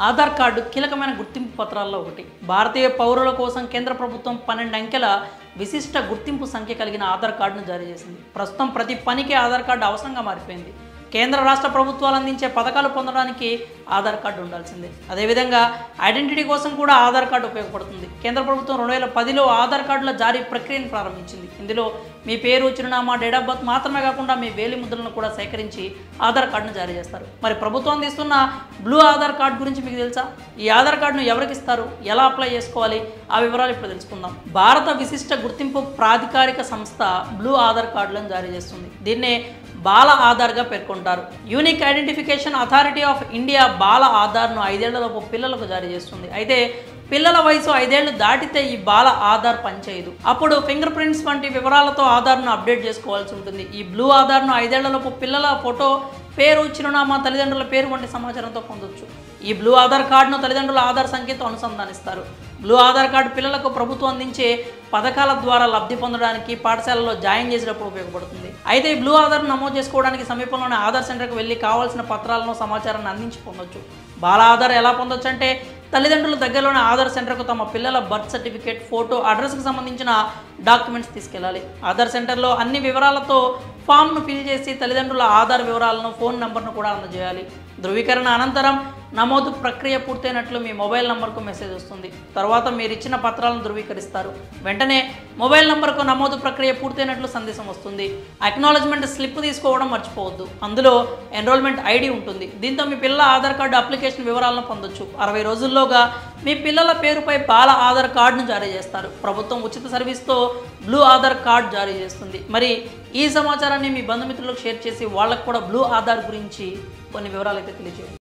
Aadhaar card కీలకమైన గుర్తింపు పత్రాల్లో ఒకటి. భారతీయ పౌరుల కోసం కేంద్ర ప్రభుత్వం 12 అంకెల విశిష్ట గుర్తింపు సంఖ్య కలిగిన ఆధార్ కార్డును జారీ చేసింది. ప్రస్తుతం ప్రతి పనికి ఆధార్ కార్డు అవసరంగా మారిపోయింది. కేంద్ర రాష్ట్ర ప్రభుత్వాలు అందించే పథకాలు పొందడానికి ఆధార్ కార్డు ఉండాల్సిందే. అదేవిధంగా ఐడెంటిటీ కోసం కూడా ఆధార్ కార్డు ఉపయోగపడుతుంది. కేంద్ర ప్రభుత్వం 2010లో ఆధార్ కార్డుల జారీ ప్రక్రియను ప్రారంభించింది. ఇందులో మీ పేరు, చిరునామా, డేట్ ఆఫ్ బర్త్ మాత్రమే కాకుండా మీ వేలి ముద్రలను కూడా సేకరించి ఆధార్ కార్డును జారీ చేస్తారు. మరి ప్రభుత్వం అందిస్తున్న బ్లూ ఆధార్ కార్డు గురించి మీకు తెలుసా? ఈ ఆధార్ కార్డును ఎవరికి ఇస్తారు, ఎలా అప్లై చేసుకోవాలి, ఆ వివరాలు ఇప్పుడు తెలుసుకుందాం. భారత విశిష్ట గుర్తింపు ప్రాధికారిక సంస్థ బ్లూ ఆధార్ కార్డులను జారీ చేస్తుంది. దీన్నే బాల ఆధార్గా పేర్కొంటారు. Unique identification authority of India Baal ఆధార్ను 5 ఏళ్లలోపు పిల్లలకు జారీ చేస్తుంది. అయితే పిల్లల వయసు 5 ఏళ్లు దాటితే ఈ బాల ఆధార్ పనిచేయదు. అప్పుడు ఫింగర్ ప్రింట్స్ వంటి వివరాలతో ఆధార్ను అప్డేట్ చేసుకోవాల్సి ఉంటుంది. ఈ బ్లూ ఆధార్ను 5 ఏళ్లలోపు పిల్లల ఫోటో, పేరు, చిరునామా, తల్లిదండ్రుల పేరు వంటి సమాచారంతో పొందొచ్చు. ఈ బ్లూ ఆధార్ కార్డును తల్లిదండ్రుల ఆధార్ సంఖ్యతో అనుసంధానిస్తారు. బ్లూ ఆధార్ కార్డు పిల్లలకు ప్రభుత్వం అందించే పథకాల ద్వారా లబ్ధి పొందడానికి, పాఠశాలలో జాయిన్ చేసేటప్పుడు ఉపయోగపడుతుంది. అయితే ఈ బ్లూ ఆధార్ను నమోదు చేసుకోవడానికి సమీపంలోని ఆధార్ సెంటర్కి వెళ్ళి కావాల్సిన పత్రాలను, సమాచారాన్ని అందించి పొందొచ్చు. బాల ఆధార్ ఎలా పొందొచ్చు అంటే తల్లిదండ్రుల దగ్గరలోని ఆధార్ సెంటర్కు తమ పిల్లల బర్త్ సర్టిఫికేట్, ఫోటో, అడ్రస్కి సంబంధించిన డాక్యుమెంట్స్ తీసుకెళ్ళాలి. ఆధార్ సెంటర్లో అన్ని వివరాలతో ఫామ్ను ఫిల్ చేసి తల్లిదండ్రుల ఆధార్ వివరాలను, ఫోన్ నంబర్ను కూడా అందజేయాలి. ధృవీకరణ అనంతరం నమోదు ప్రక్రియ పూర్తయినట్లు మీ మొబైల్ నంబర్కు మెసేజ్ వస్తుంది. తర్వాత మీరు ఇచ్చిన పత్రాలను ధృవీకరిస్తారు. వెంటనే మొబైల్ నంబర్కు నమోదు ప్రక్రియ పూర్తయినట్లు సందేశం వస్తుంది. అక్నాలెడ్జ్మెంట్ స్లిప్ తీసుకోవడం మర్చిపోవద్దు. అందులో ఎన్రోల్మెంట్ ఐడి ఉంటుంది. దీంతో మీ పిల్లల ఆధార్ కార్డు అప్లికేషన్ వివరాలను పొందొచ్చు. 60 రోజుల్లోగా మీ పిల్లల పేరుపై బాల ఆధార్ కార్డును జారీ చేస్తారు. ప్రభుత్వం ఉచిత సర్వీస్తో బ్లూ ఆధార్ కార్డు జారీ చేస్తుంది. మరి ఈ సమాచారాన్ని మీ బంధుమిత్రులకు షేర్ చేసి వాళ్ళకు కూడా బ్లూ ఆధార్ గురించి కొన్ని వివరాలు అయితే తెలియజేయండి.